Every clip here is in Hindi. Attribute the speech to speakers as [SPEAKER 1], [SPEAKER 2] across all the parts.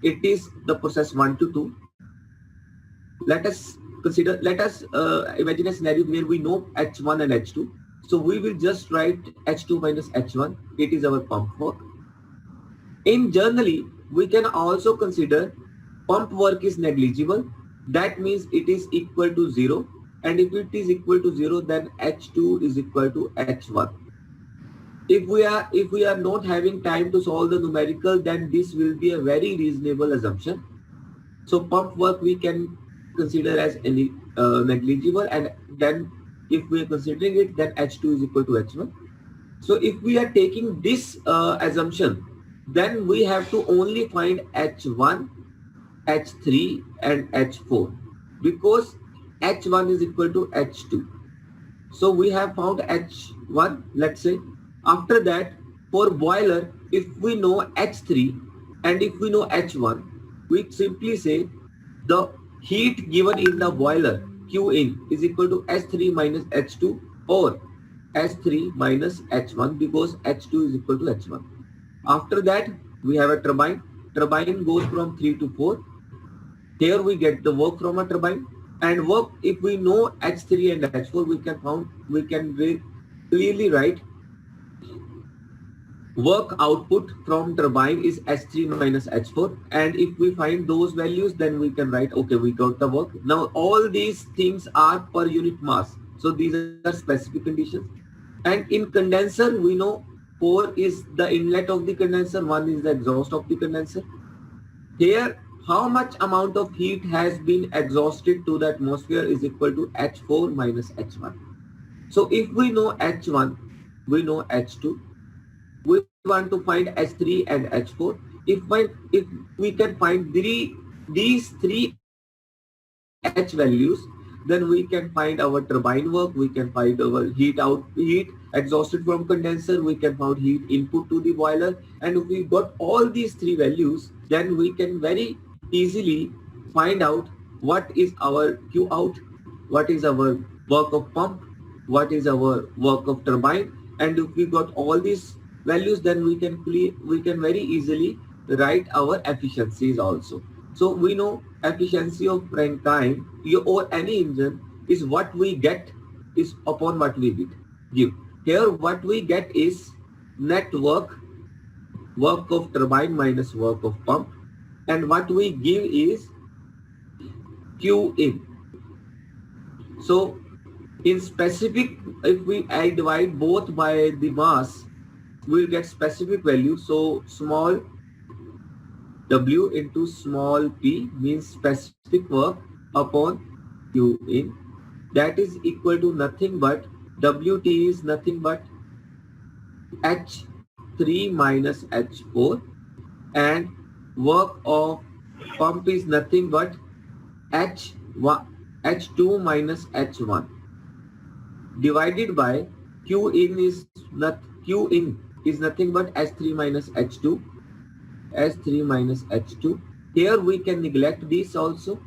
[SPEAKER 1] it is the process 1 to 2. Let us imagine a scenario where we know H1 and H2. So we will just write H2 minus H1. It is our pump work. In generally, we can also consider pump work is negligible. That means it is equal to 0. And if it is equal to 0, then H2 is equal to H1. If we are not having time to solve the numerical, then this will be a very reasonable assumption. So pump work we can consider as any negligible, and then if we are considering it, then H2 is equal to H1. So if we are taking this assumption, then we have to only find H1, H3 and H4 because H1 is equal to H2. So we have found H1, let's say. After that, for boiler, if we know H3 and if we know H1, we simply say the heat given in the boiler Q in is equal to H3 minus H2 or H3 minus H1 because H2 is equal to H1. After that, we have a turbine. Turbine goes from 3 to 4. Here we get the work from a turbine, and work, if we know H3 and H4, we can clearly write work output from turbine is H3 minus H4, and if we find those values, then we can write, okay, we got the work. Now all these things are per unit mass, so these are specific conditions. And in condenser, we know 4 is the inlet of the condenser, 1 is the exhaust of the condenser. Here, how much amount of heat has been exhausted to the atmosphere is equal to H4 minus H1. So if we know H1, we know H2, we want to find H3 and H4. If we can find these three H values, then we can find our turbine work, we can find our heat exhausted from condenser, we can find heat input to the boiler. And if we got all these three values, then we can very easily find out what is our Q out, what is our work of pump, what is our work of turbine. And if we got all these values, then we can very easily write our efficiencies also. So we know efficiency of Rankine or any engine is what we get is upon what we give. Here what we get is net work of turbine minus work of pump, and what we give is Q in. So in specific, if I divide both by the mass, we will get specific value. So small W into small p means specific work upon Q in. That is equal to nothing but WT is nothing but H3 minus H4, and work of pump is nothing but H2 minus H1 divided by Q in is nothing but S3 minus H2. S3 minus H2. Here we can neglect this also,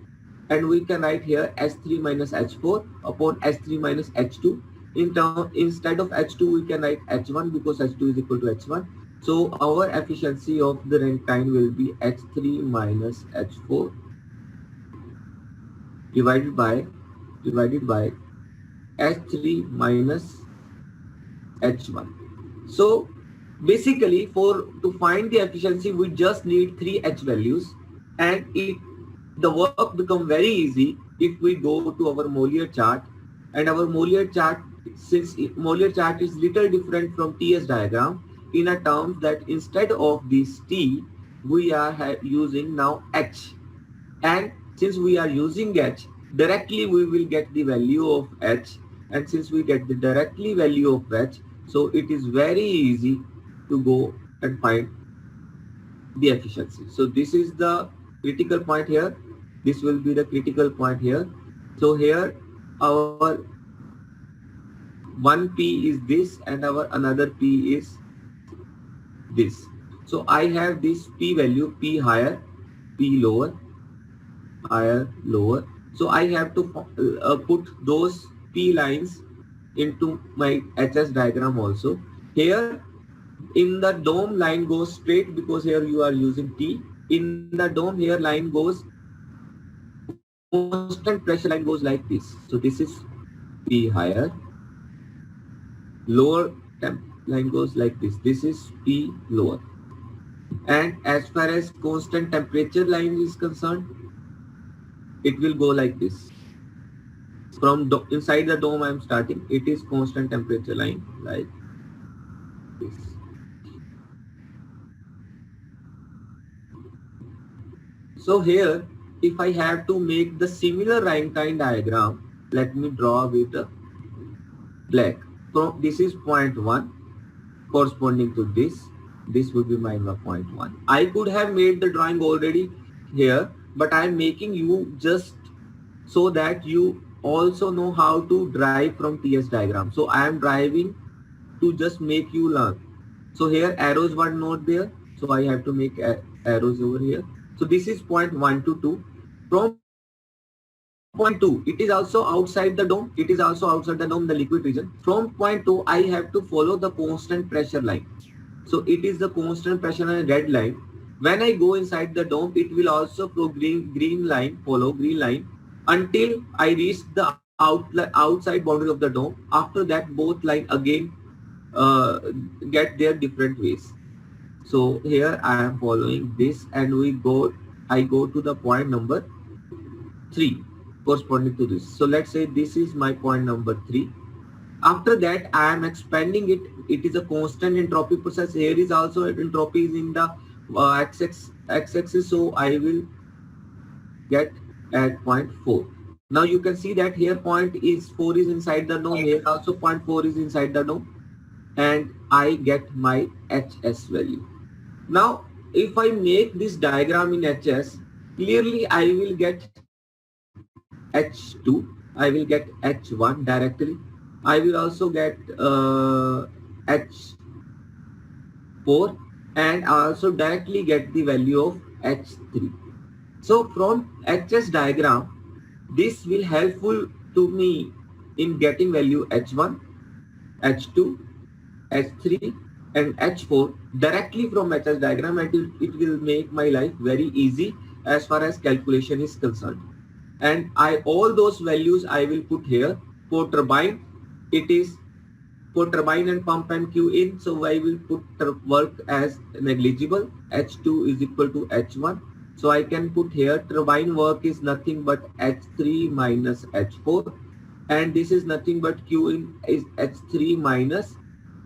[SPEAKER 1] and we can write here S3 minus H4 upon S3 minus H2. Instead of H2, we can write H1 because H2 is equal to H1. So our efficiency of the Rankine will be H3 minus H4 divided by H3 minus H1. So basically, to find the efficiency, we just need 3 H values, and the work become very easy if we go to our Mollier chart. And our Mollier chart, since Mollier chart is little different from TS diagram in a terms that instead of this T, we are using now H. And since we are using H, directly we will get the value of H. And since we get the directly value of H, so it is very easy to go and find the efficiency. So this is the critical point here. This will be the critical point here. So here our 1P is this and our another P is this. So I have this P value, P higher, P lower, higher, lower. So I have to put those P lines into my HS diagram also. Here in the dome line goes straight because here you are using T. in the dome here line goes, constant pressure line goes like this. So this is P higher, lower temp line goes like this. This is P lower. And as far as constant temperature line is concerned, it will go like this. From inside the dome I am starting, it is constant temperature line like this. So here, if I have to make the similar Rankine diagram, let me draw with the black. So this is point 1 corresponding to this. This would be my point 1. I could have made the drawing already here, but I am making you just so that you also know how to drive from TS diagram. So I am driving to just make you learn. So here arrows were not there, so I have to make arrows over here. So this is point 1 to 2. From point 2, it is also outside the dome. It is also outside the dome, the liquid region. From point 2, I have to follow the constant pressure line. So it is the constant pressure line, red line. When I go inside the dome, it will also follow green line until I reach the outside boundary of the dome. After that, both line again get their different ways. So here I am following this, and I go to the point number 3 corresponding to this. So let's say this is my point number 3. After that, I am expanding it. It is a constant entropy process. Here is also entropy is in the x-axis. So I will get at point 4. Now you can see that here point 4 is inside the dome. Here also point 4 is inside the dome, and I get my HS value. Now if I make this diagram in HS, clearly I will get H2, I will get H1 directly. I will also get H4, and I also directly get the value of H3. So from HS diagram, this will helpful to me in getting value H1, H2, H3 and H4 directly from HS diagram, and it will make my life very easy as far as calculation is concerned. And all those values I will put here. For turbine, it is for turbine and pump and Q in, so I will put work as negligible. H2 is equal to H1. So I can put here turbine work is nothing but H3 minus H4, and this is nothing but Q in is H3 minus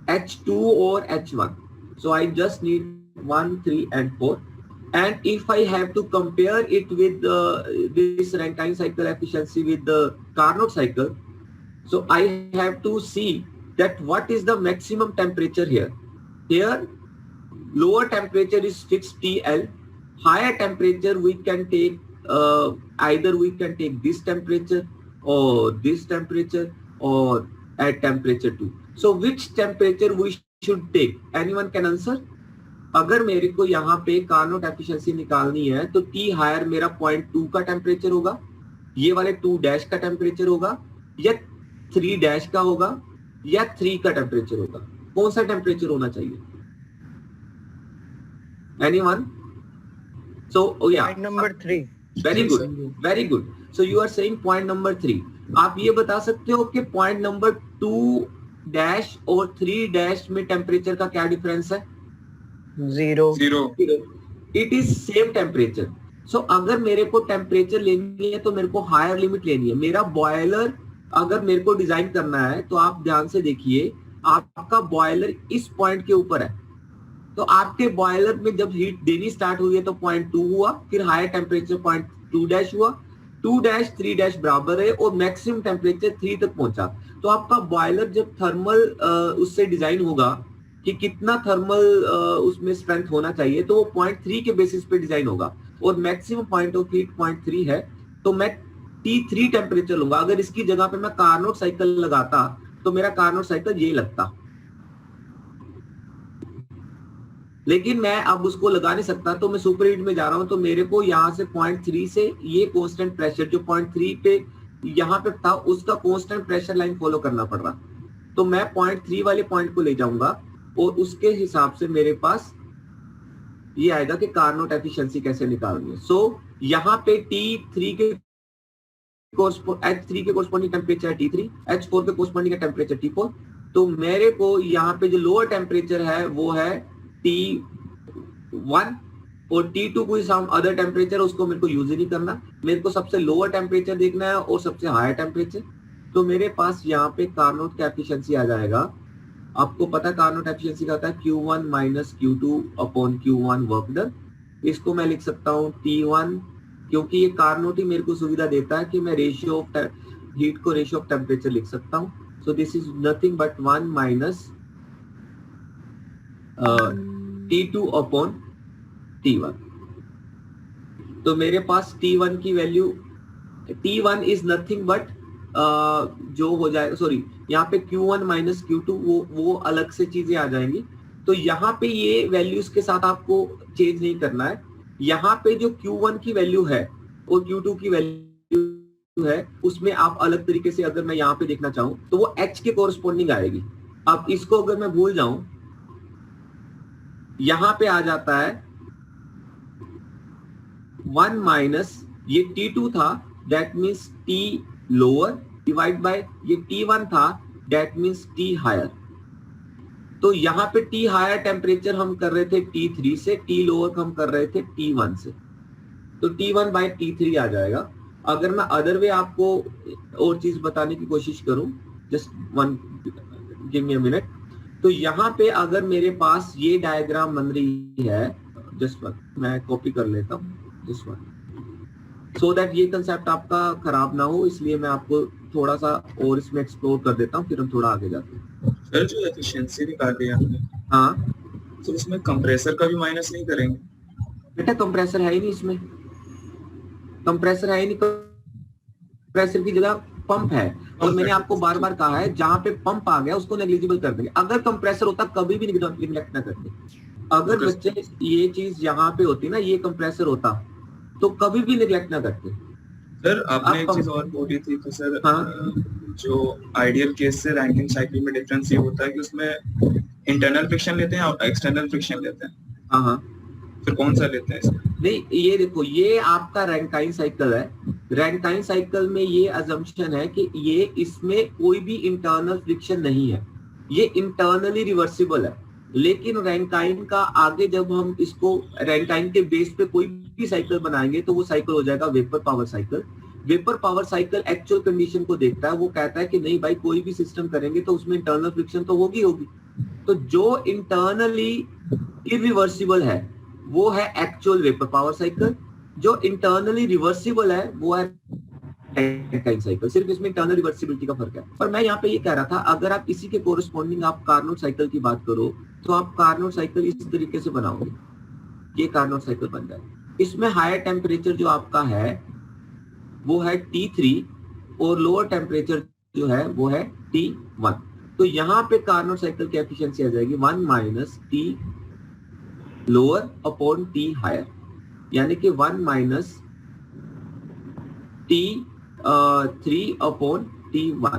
[SPEAKER 1] H2 or H1. So I just need 1, 3 and 4. And if I have to compare it with this Rankine cycle efficiency with the Carnot cycle, so I have to see that what is the maximum temperature here. Here, lower temperature is fixed TL. Higher temperature we can take either we can take this temperature or this temperature or at temperature 2. So which temperature we should take? Anyone can answer? अगर मेरे को यहाँ पे कार्नोट एफिशिएंसी निकालनी है तो T हायर मेरा 0.2 का टेम्परेचर होगा, ये वाले 2 डैश का टेम्परेचर होगा, या 3 डैश का होगा, या 3 का टेम्परेचर होगा. कौन सा टेम्परेचर होना चाहिए? Anyone? So oh yeah, point number 3. Very good, very good. So you are saying point number 3. आप ये बता सकते हो कि point number 2 डैश और 3 डैश में टेम्परेचर का क्या डिफरेंस है? 0. It is same temperature. So अगर मेरे को टेम्परेचर लेनी है तो मेरे को हायर लिमिट लेनी है. मेरा बॉयलर अगर मेरे को डिजाइन करना है तो आप ध्यान से देखिए, आपका बॉयलर इस पॉइंट के ऊपर है, तो आपके बॉयलर में जब हीट देनी स्टार्ट हुई है तो 0.2 हुआ, फिर हायर टेम्परेचर 0.2 डैश हुआ, 2 डैश 3 डैश बराबर है और मैक्सिमम टेम्परेचर 3 तक पहुंचा. तो आपका बॉयलर जब थर्मल उससे डिजाइन होगा कि कितना थर्मल उसमें स्ट्रेंथ होना चाहिए, तो वो 0.3 के बेसिस पे डिजाइन होगा और मैक्सिमम पॉइंट ऑफ हीट 0.3 है, तो मैं T3 टेम्परेचर लूंगा. अगर इसकी जगह पे मैं कार्नोट साइकिल लगाता तो मेरा कार्नोट साइकिल ये लगता, लेकिन मैं अब उसको लगा नहीं सकता, तो मैं सुपर हीट में जा रहा हूं, तो मेरे को यहाँ से 0.3 से ये कांस्टेंट प्रेशर जो 0.3 पे यहाँ पे था उसका कांस्टेंट प्रेशर लाइन फॉलो करना पड़ रहा. तो मैं 0.3 वाले पॉइंट को ले जाऊंगा और उसके हिसाब से मेरे पास ये आएगा कि कार्नोट एफिशिएंसी कैसे निकालनी है। सो यहाँ पे T3 के H3 के कोरस्पॉन्डिंग टेम्परेचर है T3, H4 के कोरस्पॉन्डिंग टेम्परेचर T4। तो मेरे को यहाँ पे जो लोअर टेम्परेचर है वो है T1 और T2 कोई सम अदर टेम्परेचर, उसको मेरे को यूज ही नहीं करना, मेरे को सबसे लोअर टेम्परेचर देखना है और सबसे हायर टेम्परेचर। तो मेरे पास यहाँ पे कार्नोट का एफिशिएंसी आ जाएगा, आपको पता कार्नोट एफिशिएंसी का होता है Q1 minus Q2 upon Q1 work done. इसको मैं लिख सकता हूँ T1, क्योंकि ये कार्नोट ही मेरे को सुविधा देता है कि मैं रेशियो ऑफ हीट को रेशियो ऑफ टेम्परेचर लिख सकता हूँ। So this is nothing but 1 minus T2 upon T1। तो मेरे पास T1 की value, T1 is nothing but जो हो जाएगा, सॉरी यहाँ पे Q1 माइनस Q2 वो अलग से चीजें आ जाएंगी। तो यहाँ पे ये वैल्यूज के साथ आपको चेंज नहीं करना है। यहाँ पे जो Q1 की वैल्यू है और Q2 की वैल्यू है उसमें आप अलग तरीके से, अगर मैं यहाँ पे देखना चाहूँ तो वो H के कोरस्पॉन्डिंग आएगी। अब इसको अगर मैं भूल जाऊं, यहाँ पे आ जाता है 1 माइनस ये T2 था, that means T lower divide by ये T1 था, दैट मीन्स T हायर। तो यहाँ पे T हायर टेम्परेचर हम कर रहे थे T3 से, T लोअर हम कर रहे थे T1 से, तो T1 बाय T3 आ जाएगा। अगर मैं अदर वे आपको और चीज बताने की कोशिश करूं, just one give me a minute. तो यहाँ पे अगर मेरे पास ये डायग्राम बन रही है, जस्ट वन मैं कॉपी कर लेता हूँ, जस्ट वन, सो दैट ये कंसेप्ट आपका खराब ना हो, इसलिए मैं आपको थोड़ा सा और इसमें एक्सप्लोर कर देता हूँ, फिर हम थोड़ा आगे जाते हैं।
[SPEAKER 2] सर जो एफिशिएंसी निकाली आपने,
[SPEAKER 1] हाँ
[SPEAKER 2] तो इसमें कंप्रेसर का भी माइनस नहीं करेंगे?
[SPEAKER 1] बेटा कंप्रेसर है ही नहीं इसमें, कंप्रेसर है ही नहीं, कंप्रेसर की जगह पंप है। और मैंने आपको बार बार कहा है जहां पे पंप आ गया उसको नेग्लिजिबल कर देंगे। अगर कंप्रेसर होता कभी भी निग्लेक्ट ना करते। अगर बच्चे ये चीज यहाँ पे होती ना, ये कंप्रेसर होता तो कभी भी निग्लेक्ट ना करते।
[SPEAKER 2] सर आपने एक चीज और बोली थी तो सर,
[SPEAKER 1] हाँ?
[SPEAKER 2] जो आइडियल केस से रैंकिन साइकिल में डिफरेंस ये होता है कि उसमें इंटरनल फ्रिक्शन लेते हैं और एक्सटर्नल फ्रिक्शन लेते हैं।
[SPEAKER 1] हाँ हाँ,
[SPEAKER 2] फिर कौन सा लेते हैं इसमें?
[SPEAKER 1] नहीं ये देखो, ये आपका रैंकाइन साइकिल है। रैंकाइन साइकिल में ये अजम्पशन है कि ये इसमें कोई भी इंटरनल फ्रिक्शन नहीं है, ये इंटरनली रिवर्सिबल है। लेकिन रैंकाइन का आगे जब हम इसको रैंकाइन के बेस पे कोई भी साइकिल बनाएंगे तो वो साइकिल हो जाएगा vapour power cycle. Vapour power cycle actual condition को देखता है, वो कहता है कि नहीं भाई कोई भी सिस्टम करेंगे तो उसमें इंटरनल फ्रिक्शन तो होगी। तो जो इंटरनली इरिवर्सिबल है वो है एक्चुअल वेपर पावर साइकिल, जो इंटरनली रिवर्सिबल है वो है रैंकाइन साइकिल। सिर्फ इसमें इंटरनल रिवर्सिबिलिटी का फर्क है। पर मैं यहाँ पे ये कह रहा था, अगर आप इसी के कोरस्पॉन्डिंग आप कार्नोट साइकिल की बात करो तो आप कार्नोट साइकिल इस तरीके से बनाओगे, ये कार्नोट साइकिल बन जाए। इसमें हायर टेम्परेचर जो आपका है वो है T3 और लोअर टेम्परेचर जो है वो है T1। तो यहाँ पे कार्नोट साइकिल की एफिशिएंसी आ जाएगी 1 minus T lower upon T higher, यानी कि 1 minus T3 upon T1।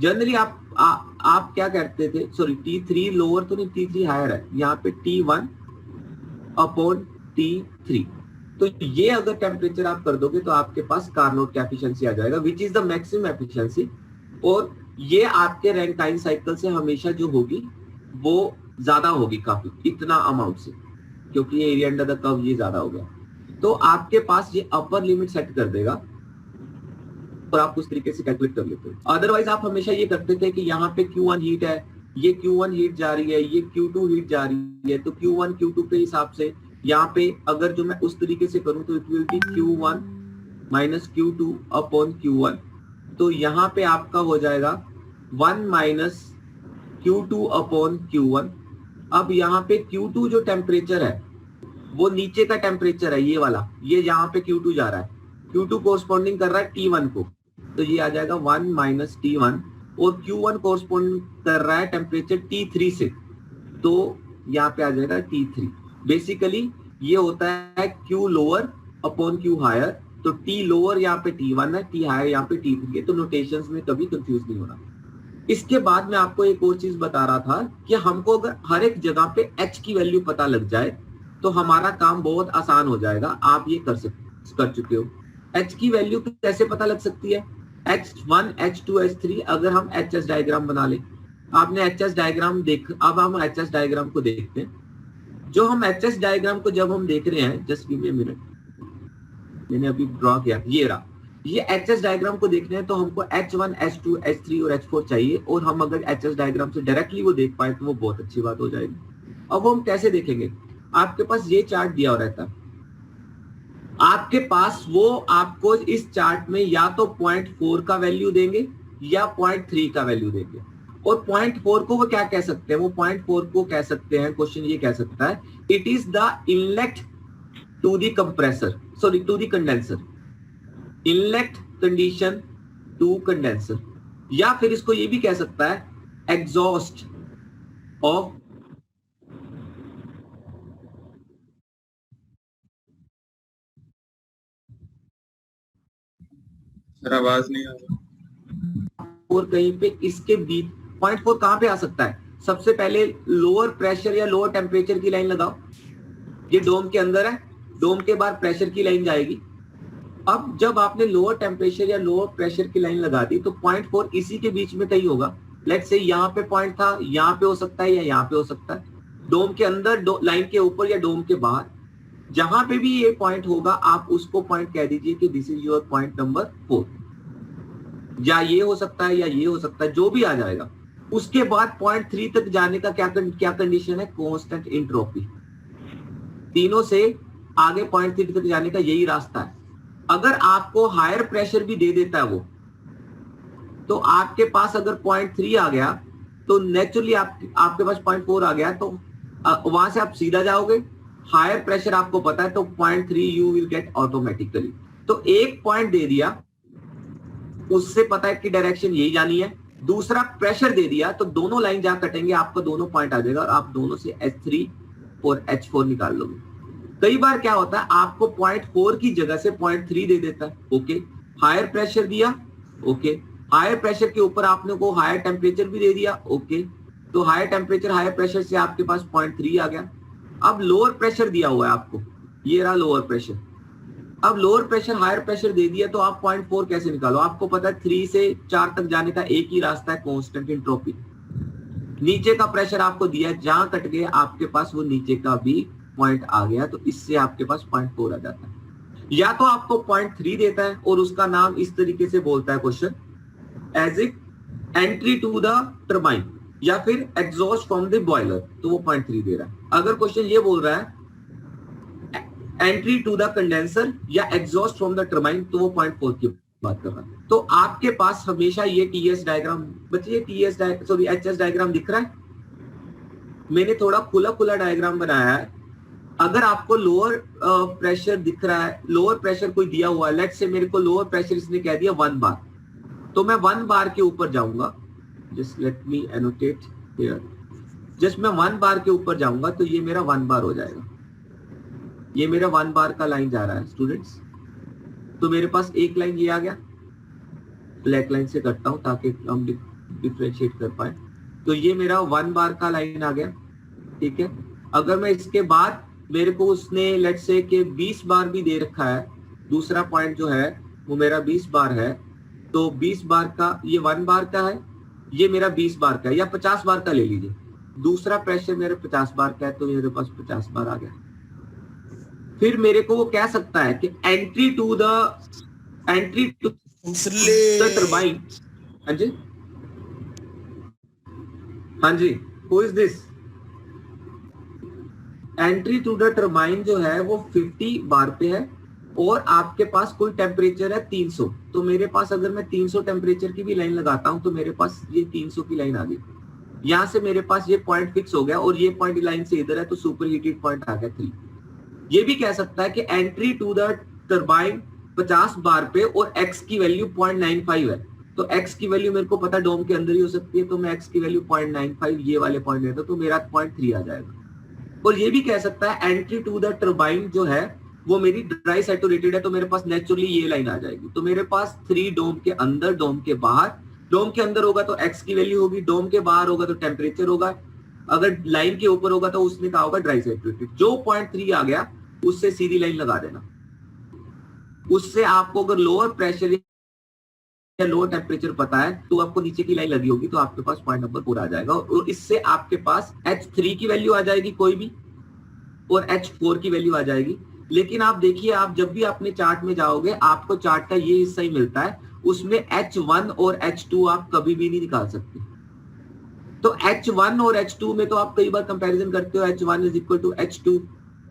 [SPEAKER 1] Generally आप क्या करते थे, सॉरी T3 लोअर तो नहीं, T3 हायर है, यहाँ पे T1 अपॉन T3। तो ये अगर टेम्परेचर आप कर दोगे तो आपके पास कार्नोट की एफिशिएंसी आ जाएगा, which is the maximum efficiency. और ये आपके रैंकाइन साइकिल से हमेशा जो होगी वो ज्यादा होगी काफी, इतना अमाउंट से, क्योंकि ये एरिया अंडर द कर्व ये ज्यादा हो गया। तो आपके पास ये अपर लिमिट सेट कर देगा और आप उस तरीके से कैलकुलेट कर लेते हो। अदरवाइज आप हमेशा ये करते थे कि यहाँ पे Q1 हीट है, ये Q1 हीट जा रही है, ये Q2 हीट जा रही है, तो Q1 Q2 के हिसाब से यहाँ पे अगर जो मैं उस तरीके से करूं तो it will be Q1 minus Q2 upon Q1। तो यहाँ पे आपका हो जाएगा 1 माइनस Q2 अपॉन Q1। अब यहाँ पे Q2 जो टेम्परेचर है वो नीचे का टेम्परेचर है, ये वाला, ये यहाँ पे Q2 जा रहा है, Q2 कोरस्पॉन्डिंग कर रहा है T1 को, तो ये आ जाएगा 1 माइनस T1। और Q1 कोरस्पॉन्ड कर रहा है टेम्परेचर T3 से, तो यहाँ पे आ जाएगा T3। बेसिकली ये होता है Q lower upon Q higher, तो T लोअर यहाँ पे T1 है, T हायर यहाँ पे T3 है, तो नोटेशंस में कभी कंफ्यूज नहीं होना। इसके बाद मैं आपको एक और चीज बता रहा था कि हमको अगर हर एक जगह पे H की वैल्यू पता लग जाए तो हमारा काम बहुत आसान हो जाएगा। आप ये कर चुके हो। H की वैल्यू कैसे पता लग सकती है? H1, H2, H3 अगर हम HS डायग्राम बना ले। आपने HS डायग्राम अब हम HS डायग्राम को देखते हैं। जो हम HS डायग्राम को जब हम देख रहे हैं, just give me a minute, मैंने अभी ड्रॉ किया, ये रहा। ये HS डायग्राम को देखने हैं तो हमको H1, H2, H3 और H4 चाहिए, और हम अगर HS डायग्राम से डायरेक्टली वो देख पाए तो वो बहुत अच्छी बात हो जाएगी। अब वो हम कैसे देखेंगे? आपके पास ये चार्ट दिया हो रहता है, आपके पास वो आपको इस चार्ट में या तो 0.4 का वैल्यू देंगे या 0.3 का वैल्यू देंगे। और 0.4 को वो क्या कह सकते हैं? वो 0.4 को कह सकते हैं, क्वेश्चन ये कह सकता है, it is the inlet to the compressor, sorry to the condenser, inlet condition to condenser. या फिर इसको ये भी कह सकता है एग्जॉस्ट ऑफ,
[SPEAKER 2] आवाज नहीं आ रहा।
[SPEAKER 1] और कहीं पे इसके बीच 0.4 कहां पे आ सकता है? सबसे पहले लोअर प्रेशर या लोअर टेम्परेचर की लाइन लगाओ, ये डोम के अंदर है, डोम के बाद प्रेशर की लाइन जाएगी। अब जब आपने लोअर टेम्परेचर या लोअर प्रेशर की लाइन लगा दी तो 0.4 इसी के बीच में कहीं होगा। लेट्स से यहाँ पे पॉइंट था, यहाँ पे हो सकता है या यहाँ पे हो सकता है, डोम के अंदर, लाइन के ऊपर या डोम के बाहर, जहां पे भी ये पॉइंट होगा आप उसको पॉइंट कह दीजिए कि this is your point number 4। या ये हो सकता है या ये हो सकता है, जो भी आ जाएगा। उसके बाद 0.3 तक जाने का क्या कंडीशन है? Constant entropy. तीनों से आगे 0.3 तक जाने का यही रास्ता है। अगर आपको हायर प्रेशर भी दे देता है वो, तो आपके पास अगर 0.3 आ गया तो नेचुरली आपके पास 0.4 आ गया, तो वहां से आप सीधा जाओगे। हायर प्रेशर आपको पता है तो 0.3 यू विल गेट ऑटोमेटिकली। तो एक पॉइंट दे दिया, उससे पता है कि डायरेक्शन यही जानी है। दूसरा प्रेशर दे दिया तो दोनों लाइन जहां कटेंगे आपको दोनों पॉइंट आ जाएगा और आप दोनों से H3 और H4 निकाल लोगे। कई बार क्या होता है, आपको 0.4 की जगह से 0.3 दे देता है। ओके, हायर प्रेशर दिया, ओके, हायर प्रेशर के ऊपर आपने को हायर टेम्परेचर भी दे दिया, ओके, तो हायर टेम्परेचर हायर प्रेशर से आपके पास 0.3 आ गया। अब लोअर प्रेशर दिया हुआ है आपको, ये रहा लोअर प्रेशर। अब लोअर प्रेशर हायर प्रेशर दे दिया तो आप 0.4 कैसे निकालो? आपको पता है 3 से 4 तक जाने का एक ही रास्ता है, कांस्टेंट एंट्रोपी। नीचे का प्रेशर आपको दिया है, जहां कट गया आपके पास वो नीचे का भी पॉइंट आ गया, तो इससे आपके पास 0.4 आ जाता है। या तो आपको 0.3 देता है और उसका नाम इस तरीके से बोलता है question, as it entry to the turbine, या फिर एग्जॉस्ट फ्रॉम द बॉयलर, तो वो 0.3 दे रहा है। अगर क्वेश्चन ये बोल रहा है एंट्री टू द कंडेंसर या एग्जॉस्ट फ्रॉम द टरबाइन, तो वो 0.4 की बात कर रहा है। तो आपके पास हमेशा ये टीएस डायग्राम, बच्चे HS डायग्राम दिख रहा है? मैंने थोड़ा खुला डायग्राम बनाया है। अगर आपको लोअर प्रेशर दिख रहा है, लोअर प्रेशर कोई दिया हुआ है, लेट्स से मेरे को लोअर प्रेशर इसने कह दिया 1 बार, तो मैं 1 बार के ऊपर जाऊंगा। Just let me annotate here, just मैं 1 बार के ऊपर जाऊंगा तो ये मेरा 1 बार हो जाएगा। ये मेरा 1 बार का लाइन जा रहा है स्टूडेंट्स। तो मेरे पास एक लाइन ये आ गया, ब्लैक लाइन से करता हूं ताकि हम डिफरेंशिएट कर पाए। तो ये मेरा 1 बार का लाइन आ गया, ठीक है। अगर मैं इसके बाद मेरे को उसने लेट्स से कि 20 बार भी दे रखा है, दूसरा पॉइंट जो है वो मेरा 20 बार है, तो 20 बार का, ये 1 बार का है, ये मेरा 20 बार का है, या 50 बार का ले लीजिए। दूसरा प्रेशर मेरे 50 बार का है, तो मेरे पास 50 बार आ गया। फिर मेरे को वो कह सकता है कि एंट्री टू द टरबाइन। हाँ जी, हाँ जी, who is this? Entry to the turbine जो है वो 50 बार पे है और आपके पास कुल टेम्परेचर है 300। तो मेरे पास अगर मैं 300 टेम्परेचर की भी लाइन लगाता हूं तो मेरे पास ये 300 की लाइन आ गई। यहां से मेरे पास ये पॉइंट फिक्स हो गया और ये पॉइंट लाइन से इधर है, तो सुपर हीटेड पॉइंट आ गया 3। ये भी कह सकता है कि एंट्री टू द टरबाइन 50 बार पे और x की वैल्यू 0.95 है, तो x की वैल्यू मेरे को पता डोम के अंदर ही हो सकती है, तो मैं x की वैल्यू 0.95 ये वाले पॉइंट लेता हूं, तो मेरा 0.3 आ जाएगा। और ये भी कह सकता है एंट्री टू द टरबाइन जो है वो मेरी ड्राई सैचुरेटेड है, तो मेरे पास नेचुरली ये लाइन आ जाएगी। तो मेरे पास 3 डोम के अंदर, डोम के बाहर। डोम के अंदर होगा तो x की वैल्यू होगी, डोम के बाहर होगा तो टेम्परेचर होगा, अगर लाइन के ऊपर होगा तो उसने कहा होगा ड्राई सैचुरेटेड। जो 0.3 आ गया उससे सीधी लाइन लगा देना। उससे आपको अगर लोअर प्रेशर या लोअर टेम्परेचर पता है तो आपको नीचे की लाइन लगी होगी, तो आपके पास पॉइंट नंबर 4 आ जाएगा। और इससे आपके पास H3 की वैल्यू आ जाएगी कोई भी, और H4 की वैल्यू आ जाएगी। लेकिन आप देखिए, आप जब भी अपने चार्ट में जाओगे आपको चार्ट का ये हिस्सा ही मिलता है, उसमें H1 और H2 आप कभी भी नहीं निकाल सकते। तो H1 और H2 में तो आप कई बार कंपैरिजन करते हो, H1 is equal to H2,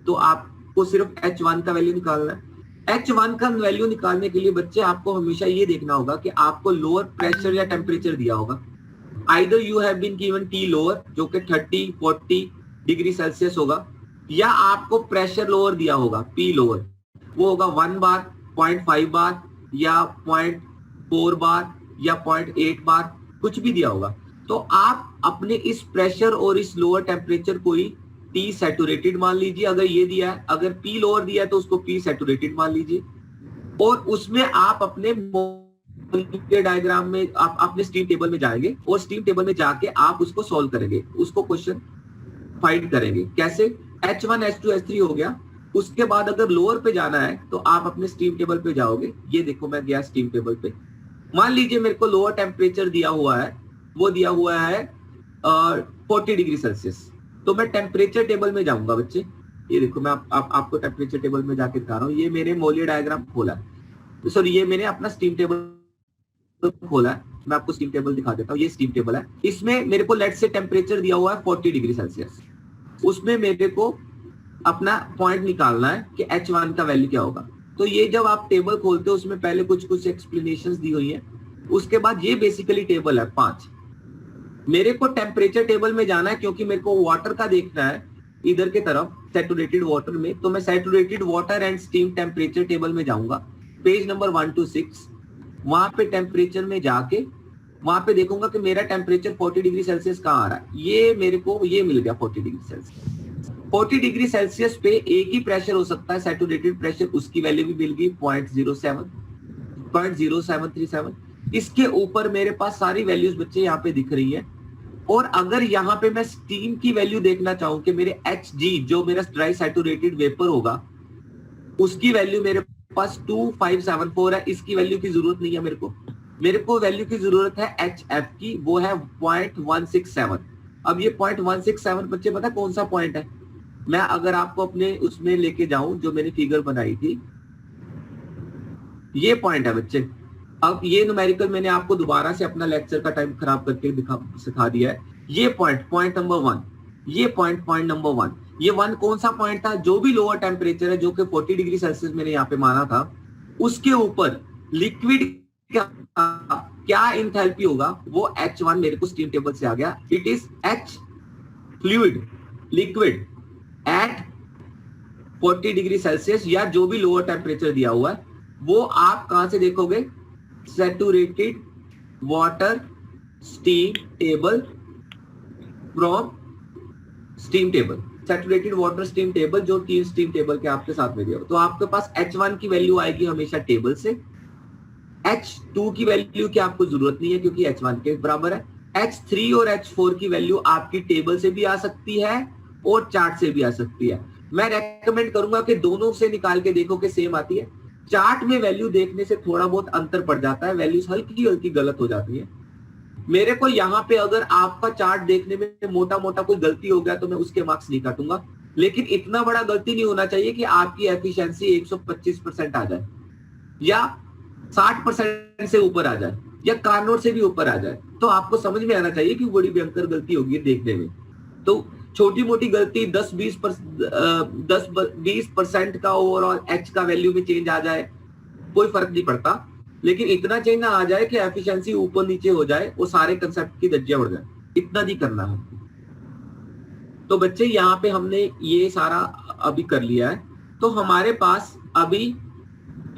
[SPEAKER 1] तो आपको सिर्फ H1 का वैल्यू निकालना है। H1 का वैल्यू निकालने के लिए बच्चे आपको हमेशा ये देखना होगा कि आपको लोअर प्रेशर या टेम्परेचर दिया होगा। Either you have been given T lower जो कि 30-40 डिग्री सेल्सियस होगा, या आपको प्रेशर लोअर दिया होगा P लोअर, वो होगा 1 बार, 0.5 बार या 0.4 बार या 0.8 बार, कुछ भी दिया होगा। तो आप अपने इस प्रेशर और इस लोअर टेम्परेचर को ही T सैचुरेटेड मान लीजिए अगर ये दिया है, अगर P लोअर दिया है तो उसको P सैचुरेटेड मान लीजिए, और उसमें आप अपने डायग्राम में आप अपने स्टीम टेबल में जाएंगे और स्टीम टेबल में जाके आप उसको सॉल्व करेंगे, उसको क्वेश्चन फाइंड करेंगे। कैसे? H1 H2 H3 हो गया, उसके बाद अगर लोअर पे जाना है तो आप अपने स्टीम टेबल पे जाओगे। ये देखो मैं गया स्टीम टेबल पे, मान लीजिए मेरे को लोअर टेम्परेचर दिया हुआ है, वो दिया हुआ है 40 डिग्री सेल्सियस, तो मैं टेम्परेचर टेबल में जाऊंगा बच्चे। ये देखो मैं आपको टेम्परेचर टेबल में जाके दिखा रहा हूँ। ये मैंने मोलियर डायग्राम खोला है, सॉरी ये मैंने अपना स्टीम टेबल खोला है, मैं आपको स्टीम टेबल दिखा देता हूँ। ये स्टीम टेबल है, इसमें मेरे को लेट से टेम्परेचर दिया हुआ है 40 डिग्री सेल्सियस। उसमें मेरे को अपना पॉइंट निकालना है कि H1 का वैल्यू क्या होगा। तो ये जब आप टेबल खोलते हो उसमें पहले कुछ एक्सप्लेनेशंस दी हुई है, उसके बाद ये बेसिकली टेबल है 5। मेरे को टेम्परेचर टेबल में जाना है क्योंकि मेरे को वाटर का देखना है इधर के तरफ सैचुरेटेड वाटर में, तो मैं saturated water and steam temperature table में जाऊंगा, पेज नंबर 1 to 6। वहां पे टेम्परेचर में जाके वहां पे देखूंगा कि मेरा टेम्परेचर 40 डिग्री सेल्सियस कहाँ आ रहा है। ये मेरे को ये मिल गया 40 डिग्री सेल्सियस। 40 डिग्री सेल्सियस पे एक ही प्रेशर हो सकता है सैचुरेटेड प्रेशर, उसकी वैल्यू भी मिल गई 0.0737। इसके ऊपर मेरे पास सारी वैल्यूज बच्चे यहाँ पे दिख रही है। और अगर यहाँ पे मैं स्टीम की वैल्यू देखना चाहूं कि मेरे Hg जो मेरा ड्राई सैचुरेटेड वेपर होगा उसकी वैल्यू मेरे पास 2574 है, इसकी वैल्यू की जरूरत नहीं है मेरे को वैल्यू की जरूरत है HF की, वो है 0.167। अब ये 0.167 बच्चे पता कौन सा पॉइंट है? मैं अगर आपको अपने उसमें लेके जाऊं जो मैंने फिगर बनाई थी, ये पॉइंट है बच्चे। अब ये न्यूमेरिकल मैंने आपको दोबारा से अपना लेक्चर का टाइम खराब करके सिखा दिया है। ये पॉइंट नंबर 1, ये पॉइंट नंबर 1, ये 1 कौन सा पॉइंट था? जो भी लोअर टेम्परेचर है जो कि 40 डिग्री सेल्सियस मैंने यहाँ पे माना था, उसके ऊपर लिक्विड क्या इंथैल्पी होगा वो H1 मेरे को स्टीम टेबल से आ गया। It is H fluid liquid at 40 degree Celsius या जो भी लोअर टेम्परेचर दिया हुआ है, वो आप कहां से देखोगे? Saturated water steam table from steam table, saturated water steam table जो स्टीम टेबल के आपके साथ में दिया हो। तो आपके पास H1 की वैल्यू आएगी हमेशा टेबल से, H2 की वैल्यू की आपको जरूरत नहीं है क्योंकि H1 के बराबर है। H3 और H4 की वैल्यू आपकी टेबल से भी आ सकती है और चार्ट से भी आ सकती है। मैं रेकमेंड करूंगा कि दोनों से निकाल के देखो कि सेम आती है। चार्ट में वैल्यू देखने से थोड़ा बहुत अंतर पड़ जाता है, वैल्यूज हल्की हल्की गलत हो जाती है। मेरे को यहाँ पे अगर आपका चार्ट देखने में मोटा मोटा कोई गलती हो गया तो मैं उसके मार्क्स नहीं काटूंगा, लेकिन इतना बड़ा गलती नहीं होना चाहिए कि आपकी एफिशिएंसी 125% आ जाए या 60% से ऊपर आ जाए या कार्नोट से भी ऊपर आ जाए। तो आपको समझ में आना चाहिए कि बड़ी भयंकर गलती होगी देखने में। तो छोटी मोटी गलती 10-20% का ओवरऑल H का वैल्यू में चेंज आ जाए, कोई फर्क नहीं पड़ता, लेकिन इतना चेंज ना आ जाए कि एफिशिएंसी ऊपर नीचे हो जाए, वो सारे कंसेप्ट की धज्जियां उड़ जाए। इतना नहीं करना है। तो बच्चे यहाँ पे हमने ये सारा अभी कर लिया है। तो हमारे पास अभी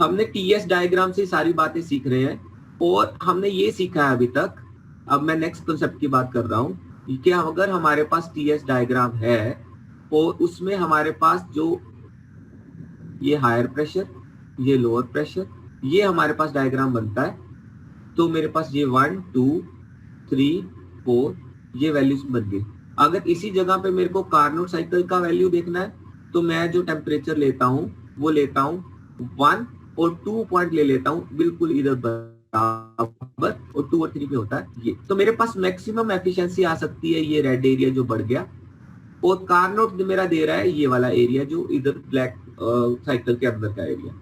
[SPEAKER 1] हमने TS डायग्राम से सारी बातें सीख रहे हैं और हमने ये सीखा है अभी तक। अब मैं नेक्स्ट कॉन्सेप्ट की बात कर रहा हूँ कि अगर हमारे पास TS डायग्राम है और उसमें हमारे पास जो ये हायर प्रेशर, ये लोअर प्रेशर, ये हमारे पास डायग्राम बनता है, तो मेरे पास ये 1 2 3 4 ये वैल्यूज बन गई। अगर इसी जगह पे मेरे को कार्नोट साइकिल का वैल्यू देखना है तो मैं जो टेम्परेचर लेता हूँ वो लेता हूँ 1 और 2 पॉइंट ले लेता हूँ बिल्कुल इधर बराबर, और 2 और 3 पे होता है ये। तो मेरे पास मैक्सिमम एफिशिएंसी आ सकती है ये रेड एरिया जो बढ़ गया, और कार्नोट मेरा दे रहा है ये वाला एरिया जो इधर ब्लैक साइकिल के अंदर का एरिया।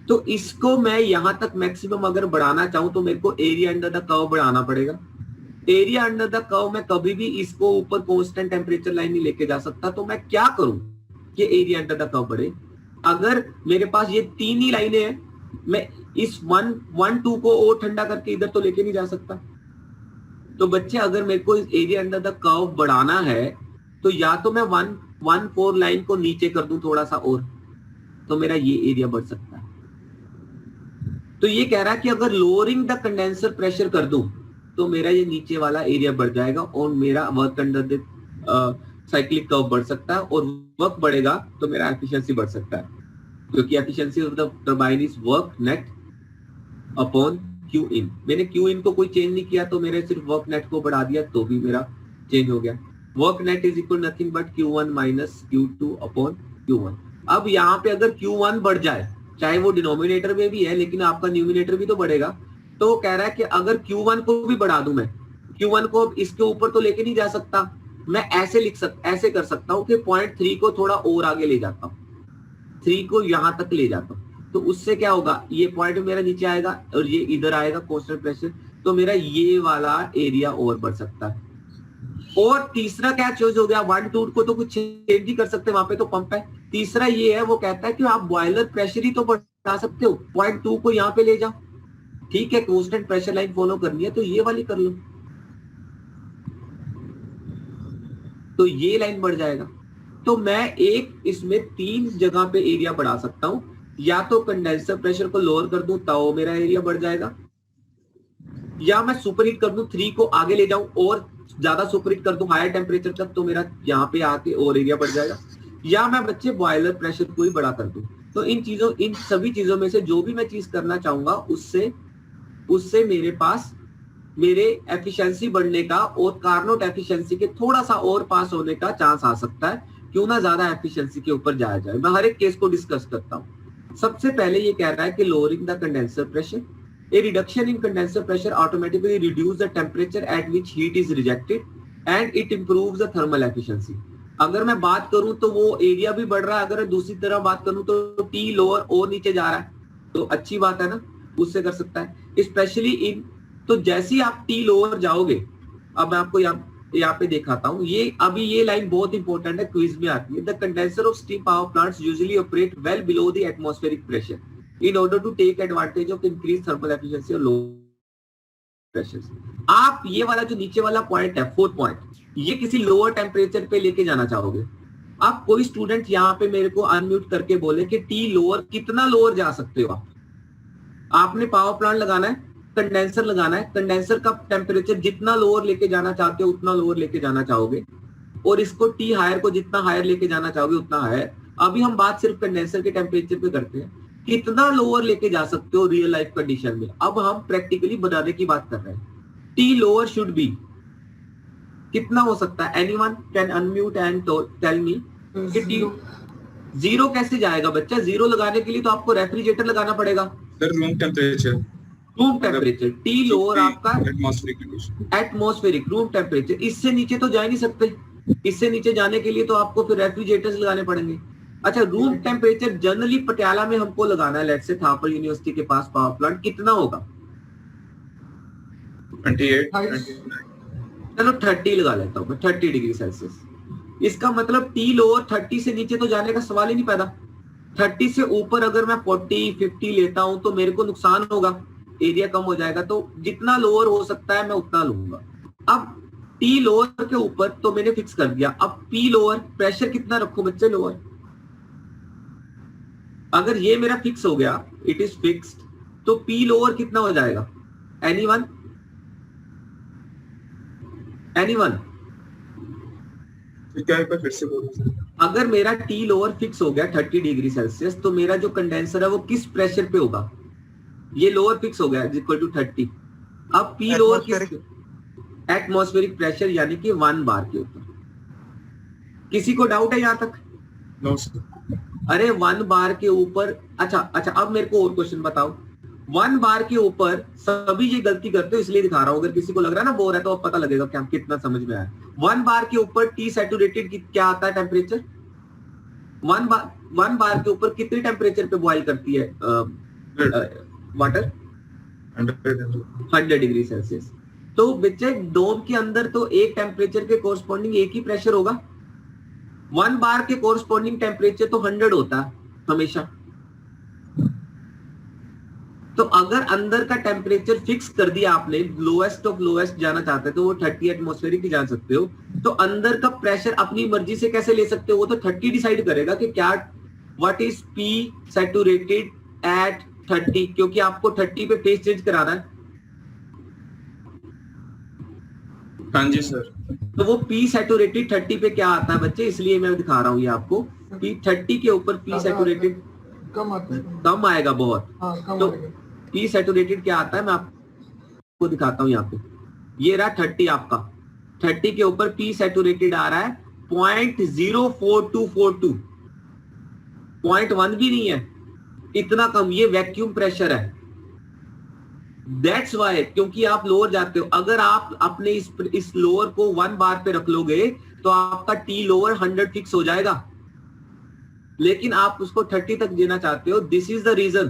[SPEAKER 1] तो इसको मैं यहां तक मैक्सिमम अगर बढ़ाना चाहूं तो मेरे को एरिया अंडर द कर्व बढ़ाना पड़ेगा। एरिया अंडर द कर्व में कभी भी इसको ऊपर कांस्टेंट टेम्परेचर लाइन नहीं लेके जा सकता, तो मैं क्या करूं कि एरिया अंडर द कर्व बढ़े। अगर मेरे पास ये 3 ही लाइनें हैं, मैं इस 1 2 को और ठंडा करके इधर तो लेके नहीं जा सकता। तो बच्चे अगर मेरे को इस एरिया अंडर द कर्व बढ़ाना है तो या तो मैं 1 4 लाइन को नीचे कर दूं थोड़ा सा और, तो मेरा ये एरिया बढ़ सकता है। तो ये कह रहा है कि अगर लोअरिंग द कंडेंसर प्रेशर कर दूं तो मेरा ये नीचे वाला एरिया बढ़ जाएगा और मेरा work under the cyclic curve बढ़ सकता है, और वर्क बढ़ेगा तो मेरा एफिशिएंसी बढ़ सकता है, क्योंकि efficiency of the turbine is work net upon Q in. मैंने क्यू इन को कोई चेंज नहीं किया, तो मेरे सिर्फ वर्क नेट को बढ़ा दिया तो भी मेरा चेंज हो गया। Work net is equal nothing but Q1 minus Q2 upon Q1। अब यहाँ पे अगर Q1 बढ़ जाए, चाहे वो डिनोमिनेटर में भी है लेकिन आपका न्यूमिनेटर भी तो बढ़ेगा, तो वो कह रहा है कि अगर Q1 को भी बढ़ा दूं, मैं Q1 को इसके ऊपर तो लेके नहीं जा सकता, मैं ऐसे कर सकता हूँ कि 0.3 को थोड़ा और आगे ले जाता हूँ, 3 को यहां तक ले जाता हूँ। तो उससे क्या होगा, ये पॉइंट मेरा नीचे आएगा और ये इधर आएगा कांस्टेंट प्रेशर, तो मेरा ये वाला एरिया और बढ़ सकता है। और तीसरा क्या चूज हो गया, 1 2 को तो कुछ चेंज नहीं कर सकते, वहां पे तो पंप है। तीसरा ये है, वो कहता है कि आप बॉयलर प्रेशर ही तो बढ़ा सकते हो, 0.2 को यहाँ पे ले जाओ, ठीक है, कांस्टेंट प्रेशर लाइन फॉलो करनी है तो ये वाली कर लो, तो ये लाइन बढ़ जाएगा। तो मैं एक इसमें 3 जगह पे एरिया बढ़ा सकता हूं, या तो कंडेंसर प्रेशर को लोअर कर दूं तो मेरा एरिया बढ़ जाएगा, या मैं सुपरहीट कर दूं 3 को आगे ले जाऊं और ज्यादा सुपरहीट कर दूं हायर टेम्परेचर तक, तो मेरा यहाँ पे आके और एरिया बढ़ जाएगा, या मैं बच्चे बॉयलर प्रेशर को ही बड़ा कर दूं। तो इन सभी चीजों में से जो भी मैं चीज करना चाहूंगा उससे मेरे पास मेरे एफिशिएंसी बढ़ने का और कार्नोट एफिशिएंसी के थोड़ा सा और पास होने का चांस आ सकता है। क्यों ना ज्यादा एफिशिएंसी के ऊपर जाया जाए। मैं हर एक केस को डिस्कस करता हूँ। सबसे पहले ये कह रहा है कि lowering the condenser pressure, a reduction in condenser pressure automatically reduce the temperature at which heat is rejected and it improves the thermal efficiency। अगर मैं बात करूं तो वो एरिया भी बढ़ रहा है, अगर दूसरी तरफ बात करूं तो T लोअर और नीचे जा रहा है, तो अच्छी बात है ना, उससे कर सकता है। स्पेशली इन, तो जैसे ही आप T लोअर जाओगे, अब मैं आपको यहाँ पे दिखाता हूँ, ये अभी ये लाइन बहुत इंपॉर्टेंट है, क्विज में आती है। The condenser of steam power plants usually operate well below the atmospheric pressure in order to take advantage of increased thermal efficiency और low pressures। आप ये वाला जो नीचे वाला पॉइंट है, 4th पॉइंट, ये किसी लोअर टेम्परेचर पे लेके जाना चाहोगे। आप कोई स्टूडेंट यहाँ पे मेरे को अनम्यूट करके बोले कि टी लोअर, कितना लोअर जा सकते हो आप? आपने पावर प्लांट लगाना है, कंडेंसर लगाना है, कंडेंसर का टेम्परेचर जितना लोअर लेके जाना चाहते हो उतना लोअर लेके जाना चाहोगे, और इसको टी हायर को जितना हायर लेके जाना चाहोगे उतना हायर। अभी हम बात सिर्फ कंडेंसर के टेम्परेचर पे करते हैं, कितना लोअर लेके जा सकते हो रियल लाइफ कंडीशन में। अब हम प्रैक्टिकली बनाने की बात कर रहे हैं। टी लोअर शुड बी, कितना हो सकता है? Anyone can unmute and tell me कि टी जीरो कैसे जाएगा बच्चा? जीरो लगाने के लिए तो आपको रेफ्रिजरेटर लगाना पड़ेगा।
[SPEAKER 2] Sir room temperature
[SPEAKER 1] T lower आपका
[SPEAKER 2] एटमॉस्फेरिक
[SPEAKER 1] रूम टेम्परेचर, इससे नीचे तो जा नहीं सकते। इससे नीचे जाने के लिए तो आपको फिर रेफ्रिजरेटर्स लगाने पड़ेंगे। अच्छा, रूम टेम्परेचर जनरली पटियाला में हमको लगाना है, लेट्स से थापर यूनिवर्सिटी के पास पावर प्लांट, कितना होगा?
[SPEAKER 2] 28।
[SPEAKER 1] चलो 30 लगा लेता हूँ मैं, 30 डिग्री सेल्सियस। इसका मतलब टी लोअर 30 से नीचे तो जाने का सवाल ही नहीं पैदा। 30 से ऊपर अगर मैं 40 50 लेता हूं तो मेरे को नुकसान होगा, एरिया कम हो जाएगा। तो जितना लोअर हो सकता है मैं उतना लूंगा। अब टी लोअर के ऊपर तो मैंने फिक्स कर दिया। अब पी लोअर प्रेशर कितना रखूं बच्चे लोअर? अगर ये मेरा फिक्स हो गया, इट इज फिक्स्ड, तो पी लोअर कितना हो जाएगा? एनीवन?
[SPEAKER 2] फिर से बोलो।
[SPEAKER 1] अगर मेरा टी लोअर फिक्स हो गया 30 डिग्री सेल्सियस, तो मेरा जो कंडेंसर है वो किस प्रेशर पे होगा? ये लोअर फिक्स हो गया इक्वल टू 30। अब पी लोअर किस? एटमॉस्फेरिक प्रेशर, यानी कि 1 बार के ऊपर। किसी को डाउट है यहाँ तक?
[SPEAKER 2] No sir.
[SPEAKER 1] अरे 1 बार के ऊपर, अच्छा अब मेरे को और क्वेश्चन बताओ। 1 बार के ऊपर सभी ये गलती करते हो, इसलिए दिखा रहा हूं, अगर किसी को लग रहा है ना बोर है तो अब पता लगेगा क्या कितना समझ में आया। 1 बार के ऊपर टी सैचुरेटेड क्या आता है टेम्परेचर? 1 बार के ऊपर कितने टेम्परेचर पे बॉइल करती है वाटर? 100 degree Celsius. तो बच्चे डोम के अंदर तो एक टेम्परेचर के कोरस्पॉन्डिंग एक ही प्रेशर होगा। 1 बार के कोरस्पॉन्डिंग टेम्परेचर तो 100 होता है हमेशा। तो अगर अंदर का टेम्परेचर फिक्स कर दिया आपने, लोएस्ट ऑफ लोएस्ट जाना चाहते तो वो 30 एटमॉस्फेरिक ही जा सकते हो, तो अंदर का प्रेशर अपनी मर्जी से कैसे ले सकते हो? वो तो 30 डिसाइड करेगा कि क्या what is P saturated at 30, क्योंकि आपको 30 पे फेज चेंज कराना है।
[SPEAKER 2] हाँ जी सर।
[SPEAKER 1] तो वो पी सैचुरेटेड 30 पे क्या आता है बच्चे, इसलिए मैं दिखा रहा हूँ ये आपको। पी 30 के ऊपर पी सैचुरेटेड कम आएगा बहुत। तो पी सैचुरेटेड क्या आता है मैं आपको दिखाता हूँ यहाँ पे। ये रहा 30 आपका, 30 के ऊपर पी सैचुरेटेड आ रहा है 0.04242, 0.1 भी नहीं है, इतना कम। ये वैक्यूम प्रेशर है। दैट्स वाई, क्योंकि आप लोअर जाते हो। अगर आप अपने इस लोअर को 1 बार पे रख लोगे तो आपका टी लोअर 100 फिक्स हो जाएगा, लेकिन आप उसको 30 तक देना चाहते हो। दिस इज द रीजन